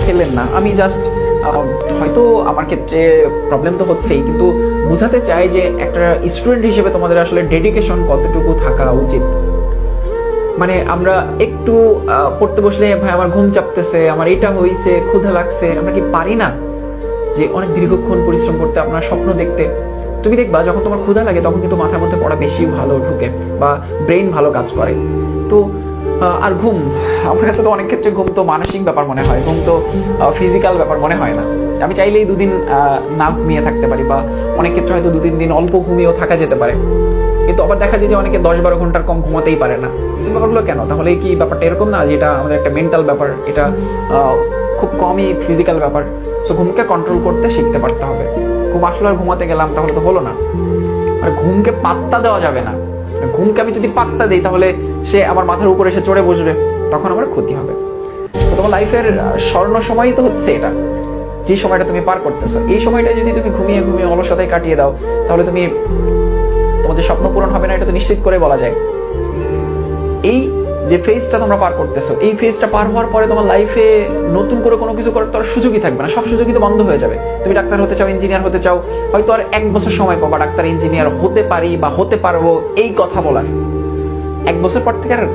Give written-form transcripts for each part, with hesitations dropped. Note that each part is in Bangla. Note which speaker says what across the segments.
Speaker 1: খেলেন না, আমি জাস্ট হয়তো আমার ক্ষেত্রে প্রবলেম তো হচ্ছেই, কিন্তু বোঝাতে চাই যে একটা স্টুডেন্ট হিসেবে তোমাদের আসলে ডেডিকেশন কতটুকু থাকা উচিত। মানে আমরা একটু পড়তে বসলে ভাই আমার ঘুম চাপতেছে, আমার এটা হইছে, ক্ষুধা লাগছে, আমরা কি পারি না যে অনেক দীর্ঘক্ষণ পরিশ্রম করতে, আপনার স্বপ্ন দেখতে? তুমি দেখবা যখন তোমার ক্ষুধা লাগে তখন কিন্তু মাথার মধ্যে পড়া বেশি ভালো ঢুকে বা ব্রেইন ভালো কাজ করে। তো আর ঘুম, আমার কাছে তো অনেক ক্ষেত্রে ঘুম তো মানসিক ব্যাপার মনে হয়, ঘুম তো ফিজিক্যাল ব্যাপার মনে হয় না। আমি চাইলেই দুদিন না ঘুমিয়ে থাকতে পারি, বা অনেক ক্ষেত্রে হয়তো 2-3 দিন অল্প ঘুমিয়েও থাকা যেতে পারে, কিন্তু আবার দেখা যায় যে অনেকে 10-12 ঘন্টার কম ঘুমাতেই পারে না। এই ব্যাপারগুলো কেন? তাহলে কি ব্যাপারটা এরকম না যে এটা আমাদের একটা মেন্টাল ব্যাপার, এটা খুব কমই ফিজিক্যাল ব্যাপার? সো ঘুমকে কন্ট্রোল করতে শিখতে পারতে হবে। ঘুম আসলে আর ঘুমাতে গেলাম তাহলে তো হলো না। আর ঘুমকে পাত্তা দেওয়া যাবে না। ঘুমকে আমি যদি পাত্তা দিই তাহলে সে আমার মাথার উপরে এসে চড়ে বসবে, তখন আমার ক্ষতি হবে। তো তোমার লাইফের স্বর্ণ সময়ই তো হচ্ছে এটা, যে সময়টা তুমি পার করতেছো। এই সময়টা যদি তুমি ঘুমিয়ে ঘুমিয়ে অলসতায় কাটিয়ে দাও, তাহলে তুমি তোমার যে স্বপ্ন পূরণ হবে না এটা তো নিশ্চিত করে বলা যায়। এই যে ফেজটা তোমরা পার করতেছো, এই ফেজটা পার হওয়ার পরে তোমার লাইফে নতুন করে কোনো কিছু করার তোর সুযোগই থাকবে না, সব সুযোগই তো বন্ধ হয়ে যাবে। তুমি ডাক্তার হতে চাও, ইঞ্জিনিয়ার হতে চাও, হয়তো আর 1 বছর সময় পাবা ডাক্তার ইঞ্জিনিয়ার হতে পারি বা হতে পারবো এই কথা বলার। 1 বছর পর থেকে আর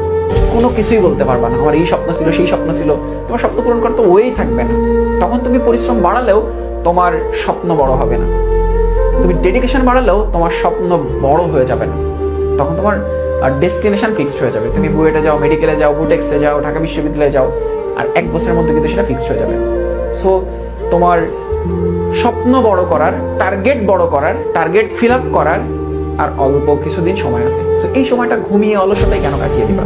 Speaker 1: কোনো কিছুই বলতে পারবা না আমার এই স্বপ্ন ছিল, সেই স্বপ্ন ছিল। তোমার স্বপ্ন পূরণ করতে ওই থাকবে না। তখন তুমি পরিশ্রম বাড়ালেও তোমার স্বপ্ন বড় হবে না, তুমি ডেডিকেশন বাড়ালেও তোমার স্বপ্ন বড় হয়ে যাবে না। তখন তোমার ডেস্টিনেশন ফিক্সড হয়ে যাবে। তুমি বুয়েটে যাও, মেডিকেলে যাও, বুটেক্সে যাও, ঢাকা বিশ্ববিদ্যালয়ে যাও, আর 1 বছরের মধ্যে কিন্তু সেটা ফিক্সড হয়ে যাবে। সো তোমার স্বপ্ন বড় করার, টার্গেট বড় করার, টার্গেট ফিল আপ করার আর অল্প কিছুদিন সময় আছে। সো এই সময়টা ঘুমিয়ে অলসতায় কেন কাটিয়ে দিবা?